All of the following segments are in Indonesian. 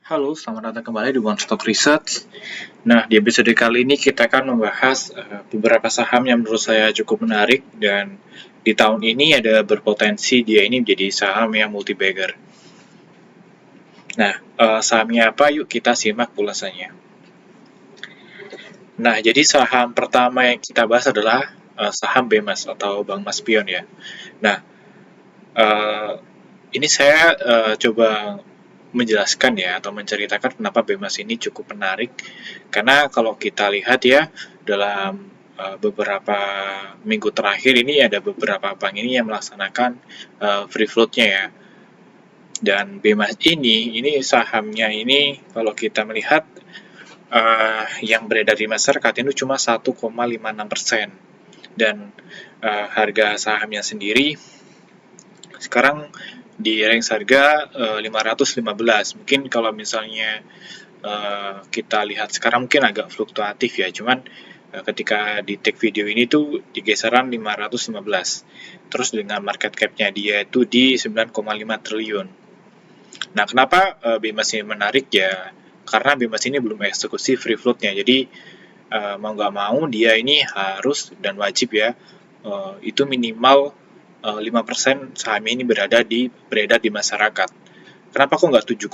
Halo, selamat datang kembali di One Stock Research. Nah, di episode kali ini kita akan membahas beberapa saham yang menurut saya cukup menarik dan di tahun ini ada berpotensi dia ini menjadi saham yang multi-bagger. Nah, sahamnya apa? Yuk kita simak ulasannya. Nah, jadi saham pertama yang kita bahas adalah saham BEMAS atau Bank Maspion ya. Nah, uh, ini saya coba menjelaskan ya atau menceritakan kenapa BEMAS ini cukup menarik karena kalau kita lihat ya dalam beberapa minggu terakhir ini ada beberapa bank ini yang melaksanakan free float-nya ya, dan BEMAS ini sahamnya ini kalau kita melihat yang beredar di masyarakat itu cuma 1,56%, dan harga sahamnya sendiri sekarang di range harga 515. Mungkin kalau misalnya kita lihat sekarang mungkin agak fluktuatif ya, cuman ketika di take video ini tuh di kisaran 515. Terus dengan market cap-nya dia itu di 9,5 triliun. Nah, kenapa BEMAS ini menarik ya? Karena BEMAS ini belum eksekusi free float-nya. Jadi mau nggak mau dia ini harus dan wajib ya, itu minimal 5% saham ini beredar di masyarakat. Kenapa kok nggak 7,5%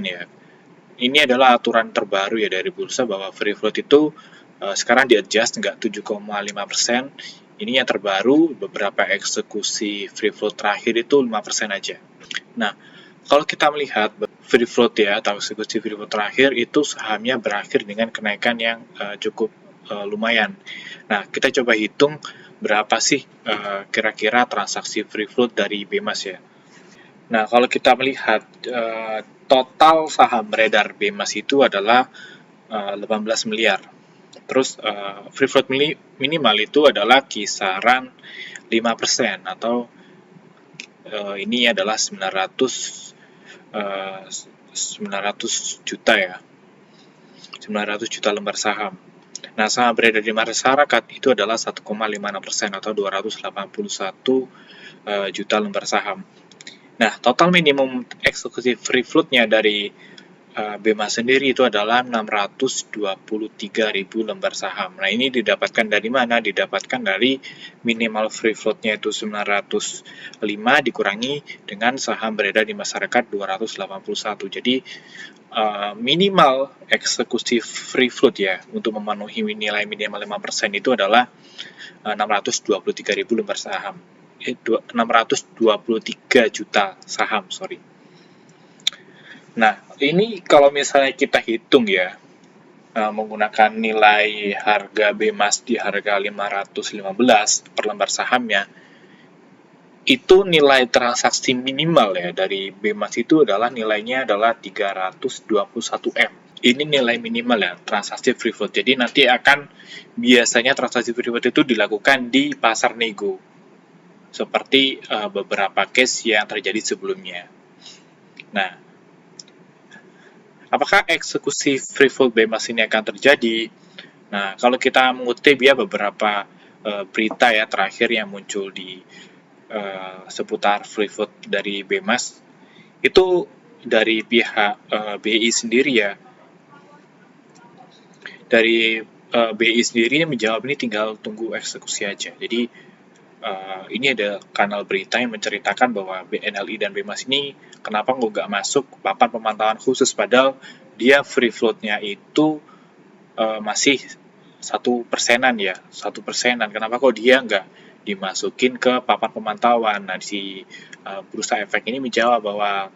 ya? Ini adalah aturan terbaru ya dari bursa bahwa free float itu sekarang di-adjust nggak 7,5%. Ini yang terbaru, beberapa eksekusi free float terakhir itu 5% aja. Nah, kalau kita melihat free float ya atau eksekusi free float terakhir itu sahamnya berakhir dengan kenaikan yang cukup lumayan. Nah, kita coba hitung berapa sih kira-kira transaksi free float dari BEMAS ya. Nah, kalau kita melihat total saham beredar BEMAS itu adalah 18 miliar. Terus free float minimal itu adalah kisaran 5% atau ini adalah 900 juta ya. 900 juta lembar saham. Nah, saham beredar di masyarakat itu adalah 1,56% atau 281 juta lembar saham. Nah, total minimum eksekusi free float-nya dari BEMAS sendiri itu adalah 623.000 lembar saham. Nah, ini didapatkan dari mana? Didapatkan dari minimal free float-nya itu 905 dikurangi dengan saham beredar di masyarakat 281. Jadi, minimal eksekusi free float ya untuk memenuhi nilai minimal 5% itu adalah 623.000 lembar saham. 623 juta saham, sorry. Nah, ini kalau misalnya kita hitung ya, menggunakan nilai harga BEMAS di harga 515 per lembar sahamnya, itu nilai transaksi minimal ya dari BEMAS itu adalah nilainya adalah 321 M. Ini nilai minimal ya transaksi free float. Jadi nanti akan biasanya transaksi free float itu dilakukan di pasar nego, seperti beberapa case yang terjadi sebelumnya. Nah, apakah eksekusi free float BEMAS ini akan terjadi? Nah, kalau kita mengutip ya beberapa berita ya terakhir yang muncul di seputar free float dari BEMAS, itu dari pihak BI sendiri ya. Dari BI sendiri menjawab ini tinggal tunggu eksekusi aja. Jadi ini ada kanal berita yang menceritakan bahwa BNLI dan BEMAS ini kenapa nggak masuk papan pemantauan khusus, padahal dia free float-nya itu masih 1%-an ya, 1%-an. Kenapa kok dia nggak dimasukin ke papan pemantauan? Nah, si Bursa Efek ini menjawab bahwa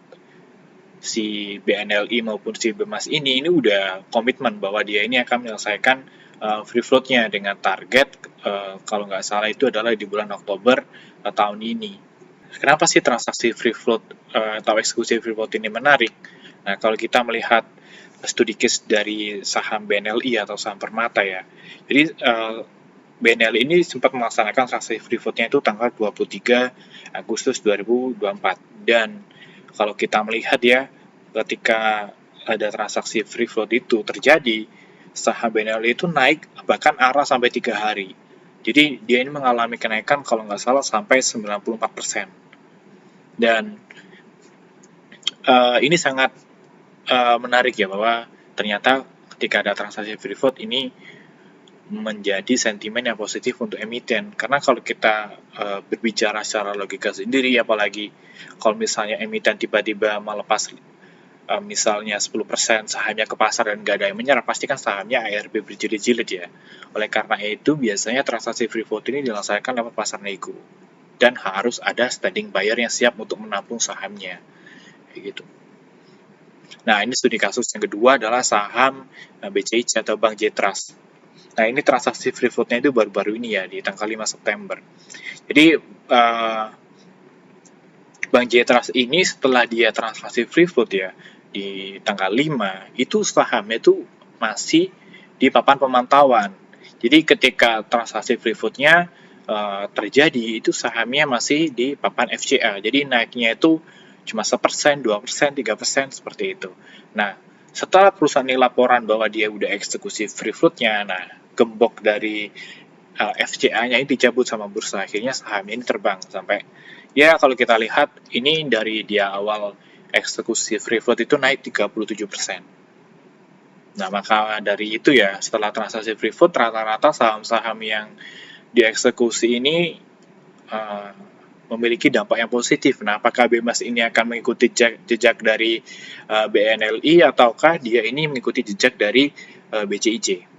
si BNLI maupun si BEMAS ini udah komitmen bahwa dia ini akan menyelesaikan free float-nya dengan target kalau nggak salah itu adalah di bulan Oktober tahun ini. Kenapa sih transaksi free float atau eksekusi free float ini menarik? Nah, kalau kita melihat studi case dari saham BNLI atau saham Permata ya. Jadi BNLI ini sempat melaksanakan transaksi free float-nya itu tanggal 23 Agustus 2024. Dan kalau kita melihat ya, ketika ada transaksi free float itu terjadi, saham BNLI itu naik bahkan arah sampai 3 hari. Jadi dia ini mengalami kenaikan kalau nggak salah sampai 94%. Dan ini sangat menarik ya, bahwa ternyata ketika ada transaksi free float ini menjadi sentimen yang positif untuk emiten. Karena kalau kita berbicara secara logika sendiri, apalagi kalau misalnya emiten tiba-tiba melepas misalnya 10% sahamnya ke pasar dan nggak ada yang menyerah, pasti kan sahamnya ARB berjilid-jilid ya. Oleh karena itu, biasanya transaksi free float ini dilaksanakan lewat pasar nego. Dan harus ada standing buyer yang siap untuk menampung sahamnya. Kayak gitu. Nah, ini studi kasus yang kedua adalah saham BCIC atau Bank J Trust. Nah, ini transaksi free float-nya itu baru-baru ini ya, di tanggal 5 September. Jadi, Bank J Trust ini setelah dia transaksi free float ya, di tanggal 5, itu sahamnya itu masih di papan pemantauan. Jadi, ketika transaksi free float-nya terjadi, itu sahamnya masih di papan FCA. Jadi, naiknya itu cuma 1%, 2%, 3%, seperti itu. Nah, setelah perusahaan ini laporan bahwa dia udah eksekusi free float-nya, nah, gembok dari FCA-nya ini dicabut sama bursa, akhirnya sahamnya ini terbang sampai, ya kalau kita lihat ini dari dia awal eksekusi free float itu naik 37%. Nah, maka dari itu ya, setelah transaksi free float, rata-rata saham-saham yang dieksekusi ini memiliki dampak yang positif. Nah, apakah BEMAS ini akan mengikuti jejak dari BNLI ataukah dia ini mengikuti jejak dari BCIC?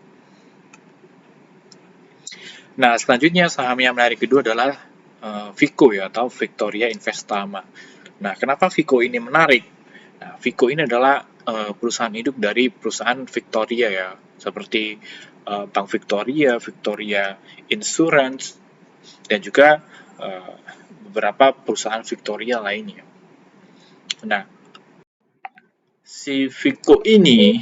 Nah, selanjutnya saham yang menarik kedua adalah Vico ya, atau Victoria Investama. Nah, kenapa Vico ini menarik? Nah, Vico ini adalah perusahaan induk dari perusahaan Victoria ya, seperti Bank Victoria, Victoria Insurance, dan juga beberapa perusahaan Victoria lainnya. Nah, si Vico ini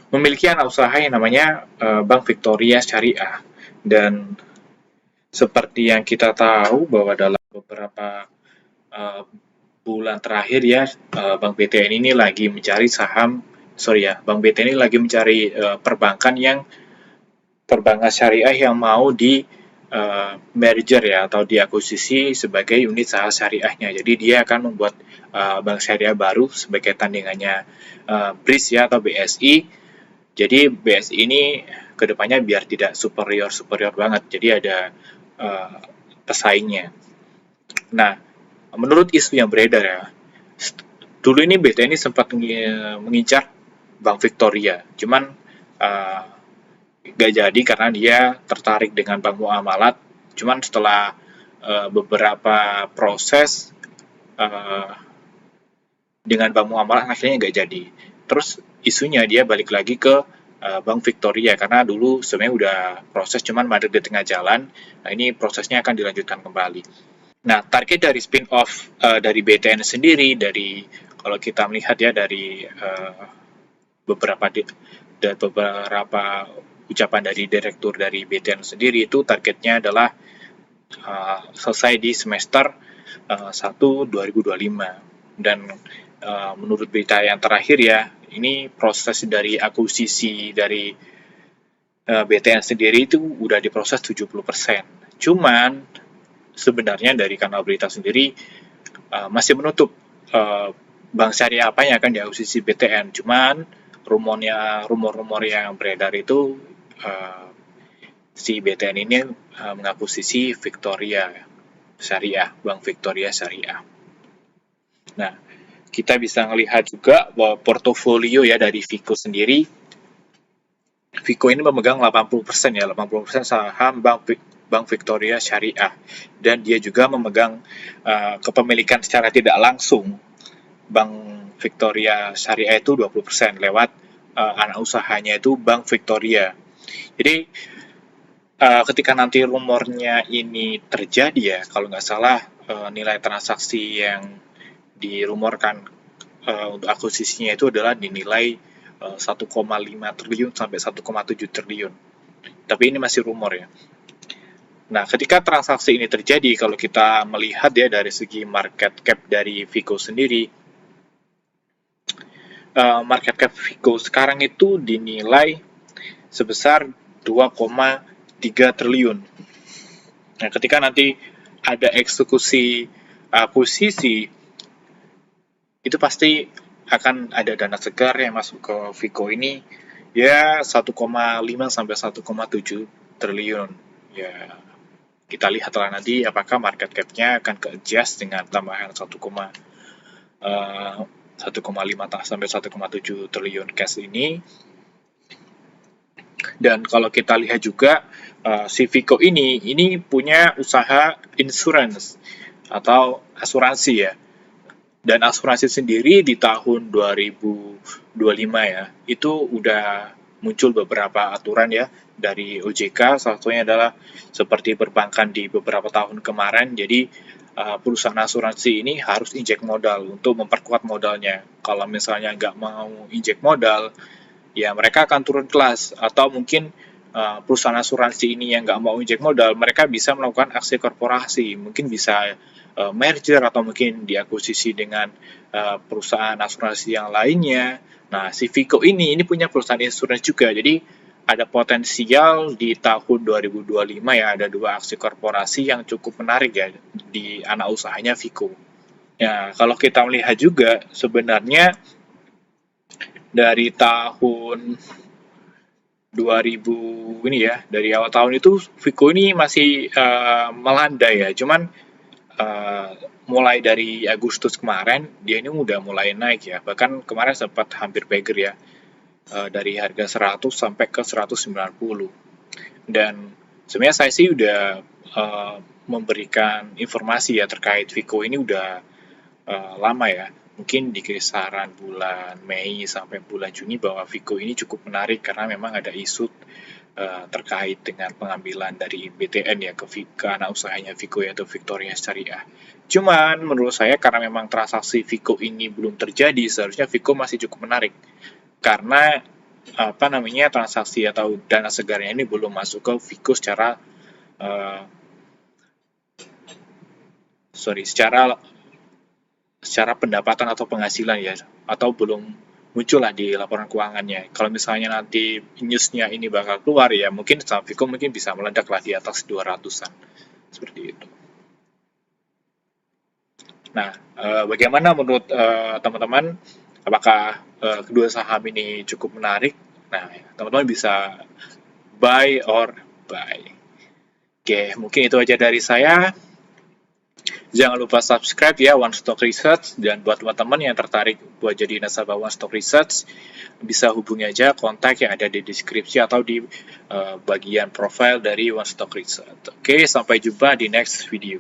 memiliki anak usaha yang namanya Bank Victoria Syariah, dan seperti yang kita tahu bahwa dalam beberapa bulan terakhir ya, Bank BTN ini lagi mencari Bank BTN ini lagi mencari perbankan syariah yang mau di merger ya, atau diakuisisi sebagai unit saham syariahnya. Jadi dia akan membuat bank syariah baru sebagai tandingannya BRIS ya, atau BSI. Jadi BSI ini kedepannya biar tidak superior banget, jadi ada pesaingnya. Nah, menurut isu yang beredar ya, dulu ini BTN ini sempat mengincar Bank Victoria, cuman gak jadi karena dia tertarik dengan Bank Muamalat. Cuman setelah beberapa proses dengan Bank Muamalat, akhirnya gak jadi. Terus isunya dia balik lagi ke Bank Victoria karena dulu sebenarnya udah proses, cuman mandek di tengah jalan. Nah, ini prosesnya akan dilanjutkan kembali. Nah, target dari spin-off dari BTN sendiri, dari kalau kita melihat ya dari beberapa ucapan dari direktur dari BTN sendiri, itu targetnya adalah selesai di semester 1 2025. Dan menurut berita yang terakhir ya, ini proses dari akuisisi dari BTN sendiri itu udah diproses 70%. Cuman sebenarnya dari kanal berita sendiri masih menutup bank syariah apa yang akan diakuisisi BTN. Cuman rumor-rumor yang beredar itu si BTN ini mengakuisisi Victoria Syariah, Bank Victoria Syariah. Nah, kita bisa melihat juga bahwa portofolio ya dari Vico sendiri, Vico ini memegang 80% ya, 80% saham Bank Victoria Syariah, dan dia juga memegang kepemilikan secara tidak langsung Bank Victoria Syariah itu 20% lewat anak usahanya itu Bank Victoria. Jadi ketika nanti rumornya ini terjadi ya, kalau nggak salah nilai transaksi yang dirumorkan untuk akuisisinya itu adalah dinilai 1,5 triliun sampai 1,7 triliun. Tapi ini masih rumor ya. Nah, ketika transaksi ini terjadi, kalau kita melihat ya dari segi market cap dari Vico sendiri, market cap Vico sekarang itu dinilai sebesar 2,3 triliun. Nah, ketika nanti ada eksekusi akuisisi, itu pasti akan ada dana segar yang masuk ke Vico ini ya 1,5 sampai 1,7 triliun. Ya, kita lihatlah nanti apakah market cap-nya akan ke-adjust dengan tambahan 1,5 sampai 1,7 triliun cash ini. Dan kalau kita lihat juga si Vico ini punya usaha insurance atau asuransi ya. Dan asuransi sendiri di tahun 2025 ya, itu udah muncul beberapa aturan ya dari OJK. Salah satunya adalah seperti perbankan di beberapa tahun kemarin. Jadi perusahaan asuransi ini harus injek modal untuk memperkuat modalnya. Kalau misalnya nggak mau injek modal, ya mereka akan turun kelas. Atau mungkin perusahaan asuransi ini yang nggak mau injek modal, mereka bisa melakukan aksi korporasi. Mungkin bisa merger atau mungkin diakuisisi dengan perusahaan asuransi yang lainnya. Nah, si Vico ini punya perusahaan insurance juga. Jadi ada potensial di tahun 2025 ya, ada 2 aksi korporasi yang cukup menarik ya di anak usahanya Vico. Ya, kalau kita melihat juga sebenarnya dari tahun 2000 ini ya, dari awal tahun itu Vico ini masih melandai ya. Cuman mulai dari Agustus kemarin dia ini udah mulai naik ya, bahkan kemarin sempat hampir beggar ya, dari harga 100 sampai ke 190. Dan sebenarnya saya sih udah memberikan informasi ya terkait Vico ini udah lama ya, mungkin di kisaran bulan Mei sampai bulan Juni bahwa Vico ini cukup menarik karena memang ada isu terkait dengan pengambilan dari BTN ya ke anak usahanya Vico yaitu Victoria Syariah. Cuman menurut saya karena memang transaksi Vico ini belum terjadi, seharusnya Vico masih cukup menarik karena transaksi atau dana segarnya ini belum masuk ke Vico secara secara pendapatan atau penghasilan ya, atau belum muncul lah di laporan keuangannya. Kalau misalnya nanti newsnya ini bakal keluar ya, mungkin saham Vico mungkin bisa meledak lah di atas 200-an. Seperti itu. Nah, bagaimana menurut teman-teman? Apakah kedua saham ini cukup menarik? Nah, teman-teman bisa buy or buy. Oke, mungkin itu aja dari saya. Jangan lupa subscribe ya One Stock Research, dan buat teman-teman yang tertarik buat jadi nasabah One Stock Research bisa hubungi aja kontak yang ada di deskripsi atau di bagian profile dari One Stock Research. Oke, sampai jumpa di next video.